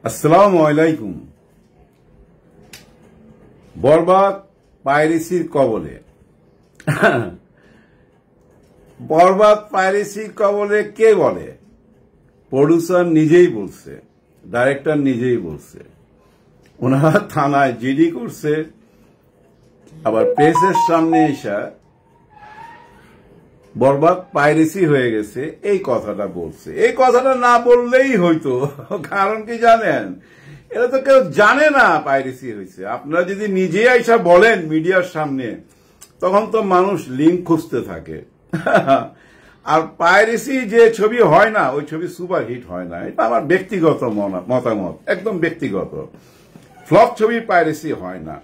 আসসালামু আলাইকুম। বরবাদ পাইরেসির কবলে। বরবাদ পাইরেসির কবলে কে বলে? প্রডিউসার নিজেই বলছে, ডাইরেক্টর নিজেই বলছে। ওনারা থানায় জিডি করছে, আবার প্রেসের সামনে এসে বরবাদ পাইরেসি হয়ে গেছে এই কথাটা বলছে। এই কথাটা না বললেই হইতো, কারণ কি জানেন, এটা তো কেউ জানে না পাইরেসি হয়েছে। আপনারা যদি নিজে আইসা বলেন মিডিয়ার সামনে, তখন তো মানুষ লিঙ্ক খুঁজতে থাকে। আর পাইরেসি যে ছবি হয় না, ওই ছবি সুপার হিট হয় না। এটা আমার ব্যক্তিগত মতামত, একদম ব্যক্তিগত। ফ্লপ ছবির পাইরেসি হয় না,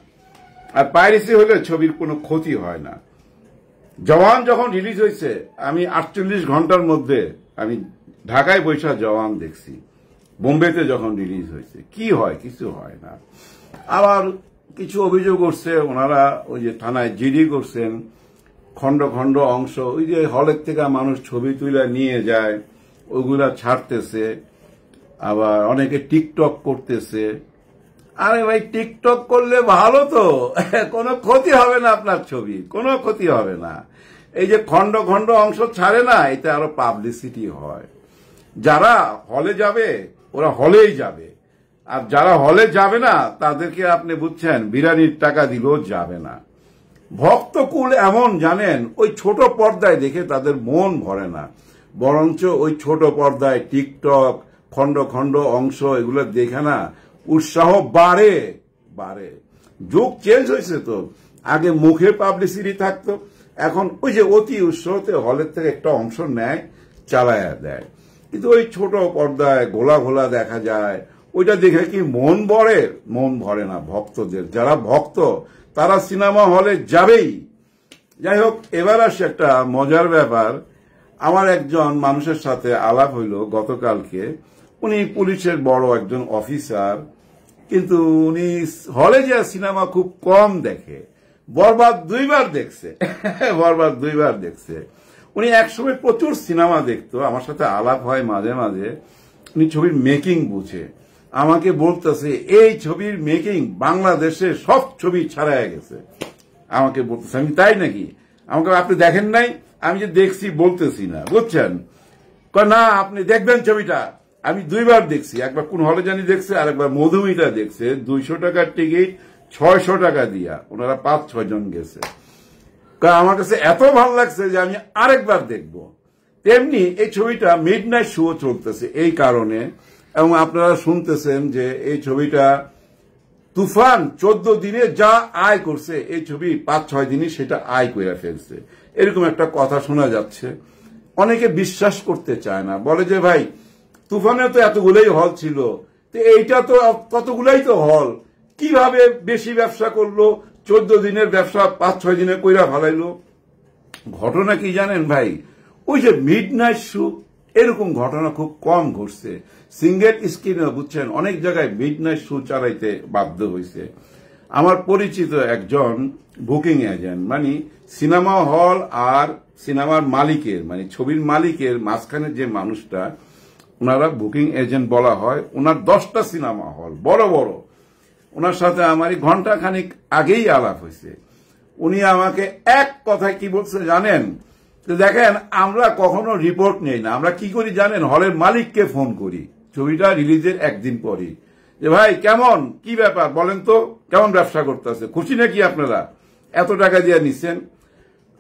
আর পাইরেসি হলে ছবির কোনো ক্ষতি হয় না। জওয়ান যখন রিলিজ হয়েছে, আমি 48 ঘন্টার মধ্যে আমি ঢাকায় বৈশা জওয়ান দেখছি। বোম্বেতে যখন রিলিজ হয়েছে, কি হয়? কিছু হয় না। আবার কিছু অভিযোগ করছে ওনারা, ওই যে থানায় জিডি করছেন, খন্ড খন্ড অংশ, ওই যে হলের থেকে মানুষ ছবি তুলে নিয়ে যায়, ওইগুলা ছাড়তেছে। আবার অনেকে টিকটক করতেছে। আরে ভাই, টিকটক করলে ভালো তো, কোনো ক্ষতি হবে না আপনার ছবি, কোনো ক্ষতি হবে না। এই যে খন্ড খন্ড অংশ ছাড়ে না, এতে আরো পাবলিসিটি হয়। যারা হলে যাবে ওরা হলেই যাবে, আর যারা হলে যাবে না তাদেরকে আপনি বুঝছেন বিরিয়ানির টাকা দিলেও যাবে না। ভক্তকুল এমন জানেন, ওই ছোট পর্দায় দেখে তাদের মন ভরে না, বরঞ্চ ওই ছোট পর্দায় টিকটক খন্ড খন্ড অংশ এগুলো দেখে না উৎসাহ বাড়ে বাড়ে। যুগ চেঞ্জ হয়েছে তো, আগে মুখে পাবলিসিটি থাকতো, এখন ওই যে অতি উৎসাহতে হলের থেকে একটা অংশ নেয়, চালায়া দেয়। কিন্তু ওই ছোট পর্দায় ঘোলা ঘোলা দেখা যায়, ওইটা দেখে কি মন ভরে? মন ভরে না ভক্তদের। যারা ভক্ত তারা সিনেমা হলে যাবেই। যাই হোক, এবার আসে একটা মজার ব্যাপার। আমার একজন মানুষের সাথে আলাপ হইল গতকালকে। উনি পুলিশের বড় একজন অফিসার, কিন্তু উনি হলে যে সিনেমা খুব কম দেখে। বরবাদ 2 বার দেখছে। বরবাদ 2 বার দেখছে। উনি একসময় প্রচুর সিনেমা দেখতো, আমার সাথে আলাপ হয় মাঝে মাঝে। উনি ছবির মেকিং বুঝে, আমাকে বলতেছে এই ছবির মেকিং বাংলাদেশে সব ছবি ছাড়াই গেছে। আমাকে বলতেছে, আমি তাই নাকি? আমাকে আপনি দেখেন নাই? আমি যে দেখছি বলতেছি না, বুঝছেন? না, আপনি দেখবেন ছবিটা। আমি 2 বার দেখছি, একবার কোন হলে জানি দেখছে, আর একবার মধুমিতা দেখছে। 200 টাকার টিকিট 600 টাকা দিয়া ওনারা 5-6 জন গেছে। আমার কাছে এত ভালো লাগছে যে আমি আরেকবার দেখব। তেমনি এই ছবিটা মিডনাইট শো চলতেছে এই কারণে, এবং আপনারা শুনতেছেন যে এই ছবিটা তুফান 14 দিনে যা আয় করছে, এই ছবি 5-6 দিনই সেটা আয় করে ফেলছে, এরকম একটা কথা শোনা যাচ্ছে। অনেকে বিশ্বাস করতে চায় না, বলে যে ভাই তুফানে তো এতগুলোই হল ছিল, তো এইটা তো কতগুলাই তো হল, কিভাবে বেশি ব্যবসা করলো? 14 দিনের ব্যবসা 5-6 দিনে কইরা ফেলাইলো। ঘটনা কি জানেন ভাই, ওই যে মিডনাইট শো, এরকম ঘটনা খুব কম ঘটছে সিঙ্গেল স্ক্রিনে, বুঝছেন? অনেক জায়গায় মিডনাইট শো চালাইতে বাধ্য হয়েছে। আমার পরিচিত একজন বুকিং এজেন্ট, মানে সিনেমা হল আর সিনেমার মালিকের, মানে ছবির মালিকের মাঝখানে যে মানুষটা, ওনারা বুকিং এজেন্ট বলা হয়। ওনার 10টা সিনেমা হল বড় বড়। ওনার সাথে আমার ঘন্টা খানিক আগেই আলাপ হয়েছে। উনি আমাকে এক কথায় কি বলছে জানেন? দেখেন, আমরা কখনো রিপোর্ট নেই না। আমরা কি করি জানেন? হলের মালিককে ফোন করি ছবিটা রিলিজের একদিন পরই, যে ভাই কেমন, কি ব্যাপার বলেন তো, কেমন ব্যবসা করতেছে, খুশি নাকি আপনারা, এত টাকা দিয়ে নিচ্ছেন?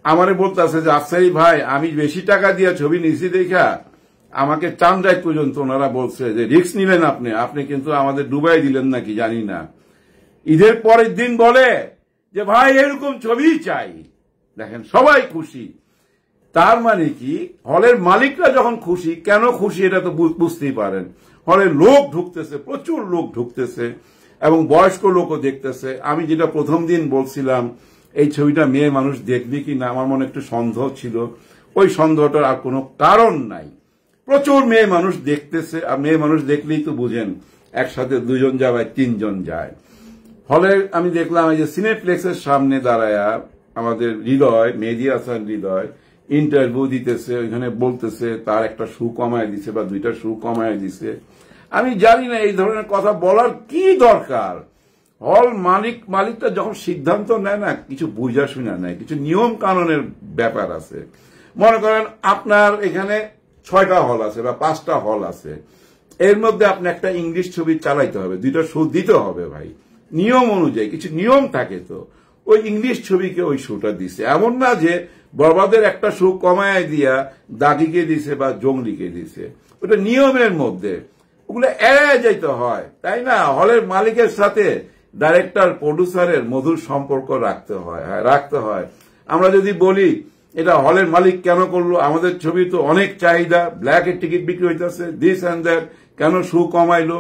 আমারে বলতেছে যে আফসারি ভাই, আমি বেশি টাকা দিয়ে ছবি নিচ্ছি দেখা আমাকে চান্দাই পর্যন্ত ওনারা বলছে যে রিস্ক নিলেন আপনি, আপনি কিন্তু আমাদের ডুবাই দিলেন নাকি জানি না। ঈদের পরের দিন বলে যে ভাই এরকম ছবি চাই। দেখেন, সবাই খুশি। তার মানে কি, হলের মালিকরা যখন খুশি, কেন খুশি এটা তো বুঝতেই পারেন। হলে লোক ঢুকতেছে, প্রচুর লোক ঢুকতেছে, এবং বয়স্ক লোকও দেখতেছে। আমি যেটা প্রথম দিন বলছিলাম, এই ছবিটা মেয়ে মানুষ দেখবি কি না, আমার মনে একটু সন্দেহ ছিল। ওই সন্দেহটার আর কোনো কারণ নাই। প্রচুর মেয়ে মানুষ দেখতেছে, আর মেয়ে মানুষ দেখলেই তো বুঝেন, একসাথে 2 জন যায়, 3 জন যায়। হলে আমি দেখলাম এই যে সিনেপ্লেক্সের সামনে দাঁড়ায়া আমাদের হৃদয়, মেহেদী হাসান হৃদয় ইন্টারভিউ দিতেছে। ওইখানে বলতেছে তার একটা শু কমায় দিছে বা 2টা শু কমায় দিছে। আমি জানি না এই ধরনের কথা বলার কি দরকার। হল মালিকটা যখন সিদ্ধান্ত নেয় না, কিছু বুঝা শুনা নেয়, কিছু নিয়ম কানুনের ব্যাপার আছে। মনে করেন আপনার এখানে 6টা হল আছে বা 5টা হল আছে, এর মধ্যে আপনি একটা ইংলিশ ছবি চালাইতে হবে, 2টা শো দিতে হবে ভাই, নিয়ম অনুযায়ী কিছু নিয়ম থাকে। তো ওই ইংলিশ ছবিকে ওই শোটা দিছে, এমন না যে বরবাদের একটা শো কমায় দিয়া দাগিকে দিছে বা জঙ্গলিকে দিছে, ওটা নিয়মের মধ্যে, ওগুলো এড়ায় যাইতে হয়, তাই না? হলের মালিকের সাথে ডাইরেক্টর প্রডিউসারের মধুর সম্পর্ক রাখতে হয়। আমরা যদি বলি এটা হলের মালিক কেন করলো, আমাদের ছবি তো অনেক চাহিদা, ব্ল্যাকের টিকিট বিক্রি হইতেছে, দিস অ্যান্ড দ্যাট, কেন শো কমাইলো,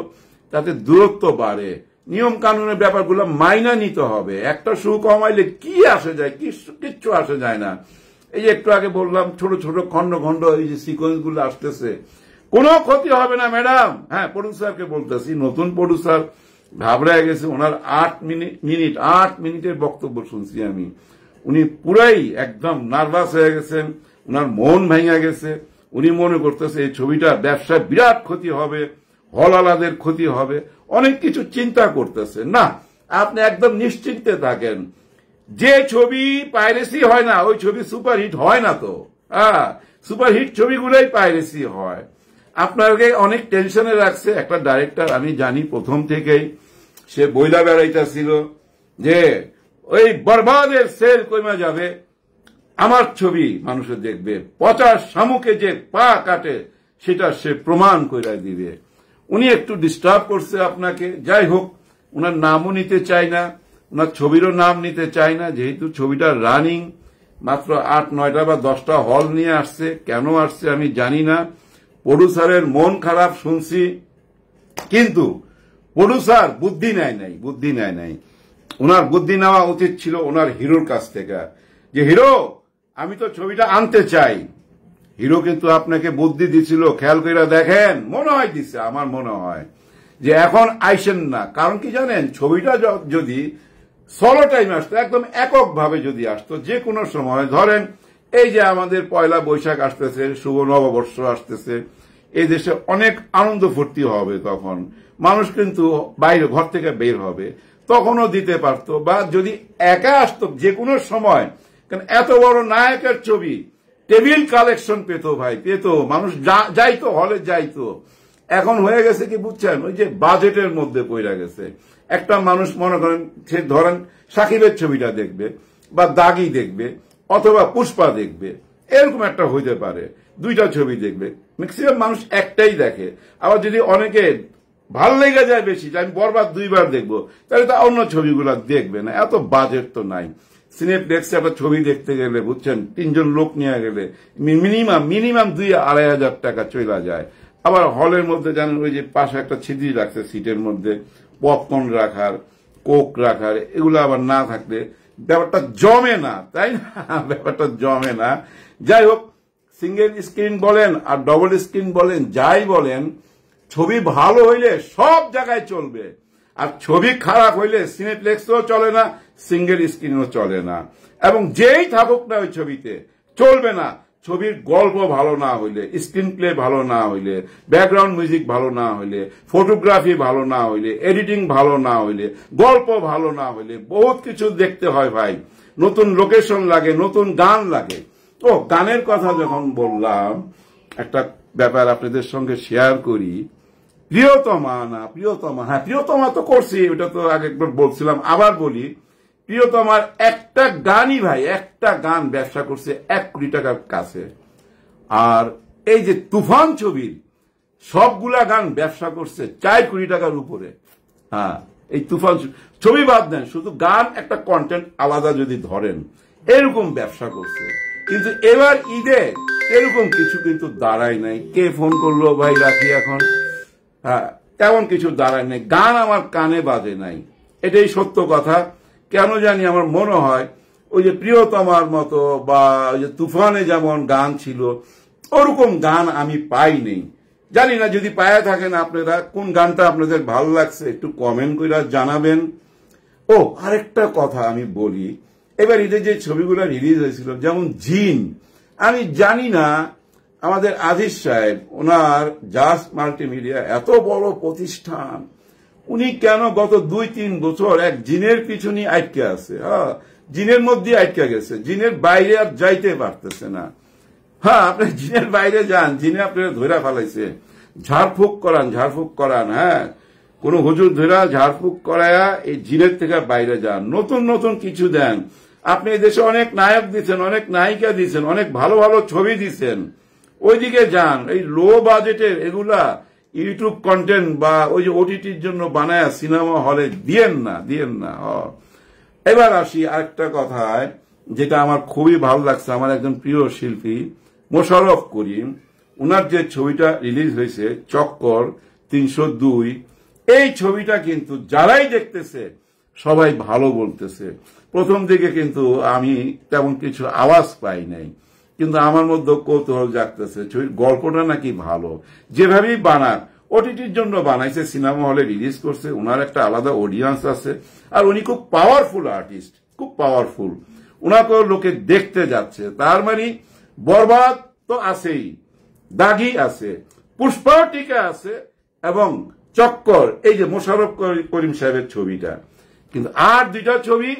তাতে দূরত্ব বাড়ে। নিয়ম কানুনের ব্যাপারগুলো মাইনা নিতে হবে। একটা শো কমাইলে কি আসে যায়? কিচ্ছু আসে যায় না। এই যে একটু আগে বললাম ছোট ছোট খন্ড খন্ড এই যে সিকোয়েন্স গুলো আসতেছে, কোনো ক্ষতি হবে না ম্যাডাম। হ্যাঁ, প্রডিউসারকে বলতেছি, নতুন প্রডিউসার ঘাবড়ায় গেছে, ওনার 8 মিনিটের বক্তব্য শুনছি আমি, উনি পুরাই একদম নার্ভাস হয়ে গেছেন, উনার মন ভেঙে গেছে। উনি মনে করতেছে এই ছবিটা ব্যবসায় বিরাট ক্ষতি হবে, হলওয়ালাদের ক্ষতি হবে, অনেক কিছু চিন্তা করতেছে। না, আপনি একদম নিশ্চিন্তে থাকেন, যে ছবি পাইরেসি হয় না ওই ছবি সুপারহিট হয় না। তো সুপারহিট ছবিগুলোই পাইরেসি হয়। আপনাকে অনেক টেনশনে রাখছে একটা ডাইরেক্টর, আমি জানি প্রথম থেকেই সে বইলা বেড়াইতেছিল যে ওই বরবাদের সেল কমে যাবে, আমার ছবি মানুষে দেখবে, পচা শামুকে যে পা কাটে সেটা সে প্রমাণ করে দিবে। উনি একটু ডিস্টার্ব করছে আপনাকে, যাই হোক, উনার নামও নিতে চাই না, উনার ছবিরও নাম নিতে চাই না, যেহেতু ছবিটা রানিং, মাত্র 8-9টা বা 10টা হল নিয়ে আসছে, কেন আসছে আমি জানি না। প্রডিউসারের মন খারাপ শুনছি, কিন্তু প্রডিউসার বুদ্ধি নেয় নাই। ওনার বুদ্ধি নেওয়া উচিত ছিল ওনার হিরোর কাছ থেকে, যে হিরো আমি তো ছবিটা আনতে চাই। হিরো কিন্তু আপনাকে বুদ্ধি দিছিল, খেয়াল করে দেখেন, মনে হয় দিচ্ছে, আমার মনে হয় যে এখন আইসেন না। কারণ কি জানেন, ছবিটা যদি সলো টাইম আসতো, একদম এককভাবে যদি আসতো, যে কোনো সময়, ধরেন এই যে আমাদের পয়লা বৈশাখ আসতেছে, শুভ নববর্ষ আসতেছে, এই দেশে অনেক আনন্দ ফুর্তি হবে, তখন মানুষ কিন্তু বাইরে ঘর থেকে বের হবে, তখনও দিতে পারতো। বা যদি একা আসতো যে কোনো সময়, কারণ এত বড় নায়কের ছবি টেবিল কালেকশন পেত ভাই, পেত, মানুষ যাইতো, হলে যাইতো। এখন হয়ে গেছে কি বুঝছেন, ওই যে বাজেটের মধ্যে পড়ে গেছে। একটা মানুষ মনে করেন সে ধরেন সাকিবের ছবিটা দেখবে, বা দাগি দেখবে, অথবা পুষ্পা দেখবে, এরকম একটা হইতে পারে, 2টা ছবি দেখবে, ম্যাক্সিমাম মানুষ একটাই দেখে। আবার যদি অনেকে ভাল লেগে যায় বেশি, যে আমি বরবাদ 2বার দেখবো, তাহলে তা অন্য ছবিগুলো দেখবে না, এত বাজেট তো নাই। সিনেপ্লেক্সে একটা ছবি দেখতে গেলে বুঝছেন, 3জন লোক নিয়ে গেলে মিনিমাম 2-2.5 হাজার টাকা চলে যায়। আবার হলের মধ্যে জানেন ওই যে পাশে একটা ছিদ্রি রাখছে সিটের মধ্যে, পপকর্ন রাখার, কোক রাখার, এগুলো আবার না থাকলে ব্যাপারটা জমে না, তাই না? ব্যাপারটা জমে না। যাই হোক, সিঙ্গেল স্ক্রিন বলেন আর ডবল স্ক্রিন বলেন, যাই বলেন, ছবি ভালো হইলে সব জায়গায় চলবে, আর ছবি খারাপ হইলে সিনেপ্লেক্সও চলে না, সিঙ্গেল স্ক্রিনও চলে না, এবং যেই থাকুক না ওই ছবিতে চলবে না। ছবির গল্প ভালো না হইলে, স্ক্রিন প্লে ভালো না হইলে, ব্যাকগ্রাউন্ড মিউজিক ভালো না হইলে, ফটোগ্রাফি ভালো না হইলে, এডিটিং ভালো না হইলে, গল্প ভালো না হইলে, বহুত কিছু দেখতে হয় ভাই। নতুন লোকেশন লাগে, নতুন গান লাগে। তো গানের কথা যখন বললাম, একটা ব্যাপার আপনাদের সঙ্গে শেয়ার করি। প্রিয়তমা হ্যাঁ, প্রিয়তমা তো করছি, ওটা তো আগে একবার বলছিলাম, আবার বলি। প্রিয়তমার একটা গানই ভাই, একটা গান ব্যবসা করছে 1 কোটি টাকার কাছে। আর এই যে তুফান ছবির সবগুলা গান ব্যবসা করছে 4 কোটি টাকার উপরে। হ্যাঁ, এই তুফান ছবি বাদ দেন, শুধু গান একটা কন্টেন্ট আলাদা যদি ধরেন, এরকম ব্যবসা করছে। কিন্তু এবার ঈদে এরকম কিছু কিন্তু দাঁড়ায় নাই। কে ফোন করলো ভাই রাখি এখন, হ্যাঁ, তেমন কিছু দাঁড়ায় নাই, গান আমার কানে বাজে নাই, এটাই সত্য কথা। কেন জানি আমার মনে হয় ওই যে প্রিয়তমার মতো বা ওই যে তুফানে যেমন গান ছিল, ওরকম গান আমি পাইনি। জানি না, যদি পায়ে থাকেন আপনারা, কোন গানটা আপনাদের ভালো লাগছে একটু কমেন্ট করে জানাবেন। ও আরেকটা কথা আমি বলি, এবার ঈদে যে ছবিগুলো রিলিজ হয়েছিল, যেমন জিন, আমি জানি না আমাদের আজিজ সাহেব, ওনার জাস্ট মাল্টিমিডিয়া এত বড় প্রতিষ্ঠান, উনি কেন গত 2-3 বছর এক জিনের পিছনে আটকে আছে? হ্যাঁ, জিনের মধ্যে আটকে গেছে, জিনের বাইরে আর যাইতে পারতেছে না। হ্যাঁ, আপনি জিনের বাইরে যান, জিনে আপনারা ধরে ফেলাইছে, ঝাড়ফুঁক করান। হ্যাঁ, কোন হুজুর ধরা ঝাড়ফুঁক করায়া এই জিনের থেকে বাইরে যান, নতুন নতুন কিছু দেন। আপনি এই দেশে অনেক নায়ক দিচ্ছেন, অনেক নায়িকা দিচ্ছেন, অনেক ভালো ভালো ছবি দিচ্ছেন, ওইদিকে যান। এই লো বাজেটের এগুলা ইউটিউব কন্টেন্ট বা ওই যে ওটিটির জন্য বানায় সিনেমা হলে দিয়েন না। এবার আসি আরেকটা কথায়, যেটা আমার খুবই ভালো লাগছে। আমার একজন প্রিয় শিল্পী মোশাররফ করিম, উনার যে ছবিটা রিলিজ হয়েছে চক্কর 302, এই ছবিটা কিন্তু যারাই দেখতেছে সবাই ভালো বলতেছে। প্রথম দিকে কিন্তু আমি তেমন কিছু আওয়াজ পাই নাই, কিন্তু আমার মধ্যে কৌতূহল জাগতেছে ছবির গল্পটা নাকি ভালো। যেভাবেই বানাক, ওটিটির জন্য বানাইছে, সিনেমা হলে রিলিজ করছে, ওনার একটা আলাদা অডিয়েন্স আছে, আর উনি খুব পাওয়ারফুল আর্টিস্ট, খুব পাওয়ারফুল, ওনাকেও লোকে দেখতে যাচ্ছে। তার মানে বরবাদ তো আছেই, দাগি আছে, পুষ্পাও টিকা আছে, এবং চক্কর, এই যে মোশাররফ করিম সাহেবের ছবিটা। কিন্তু আর দুইটা ছবি,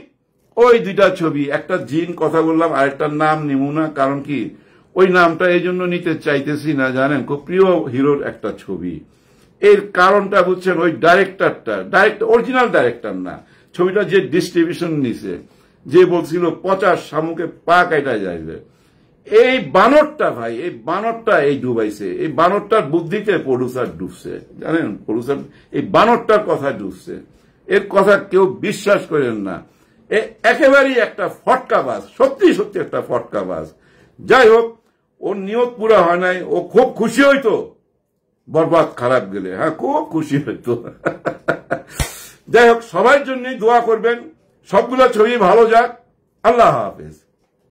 ওই দুইটা ছবি, একটা জিন কথা বললাম, আরেকটার নাম নিমু না, কারণ কি ওই নামটা এই জন্য নিতে চাইতেছি না জানেন, খুব প্রিয় হিরোর একটা ছবি। এর কারণটা বুঝছেন, ওই অরিজিনাল ডাইরেক্টর না, ছবিটা যে ডিস্ট্রিবিউশন নিছে, যে বলছিল 50 শামুকে পা কাটা যাইবে, এই বানরটা ভাই, এই বানরটা এই ডুবাইছে, এই বানরটার বুদ্ধিতে প্রডিউসার ডুবছে, জানেন, প্রডিউসার এই বানরটার কথা ডুবছে। এর কথা কেউ বিশ্বাস করেন না, একেবারেই একটা ফটকাবাজ, সত্যি একটা ফটকাবাজ। যাই হোক, ওর নিয়ত পুরা হয় নাই, ও খুব খুশি হইতো বরবাদ খারাপ গেলে, হ্যাঁ খুব খুশি হইতো। যাই হোক, সবার জন্যই দোয়া করবেন, সবগুলো ছবি ভালো যাক। আল্লাহ হাফেজ।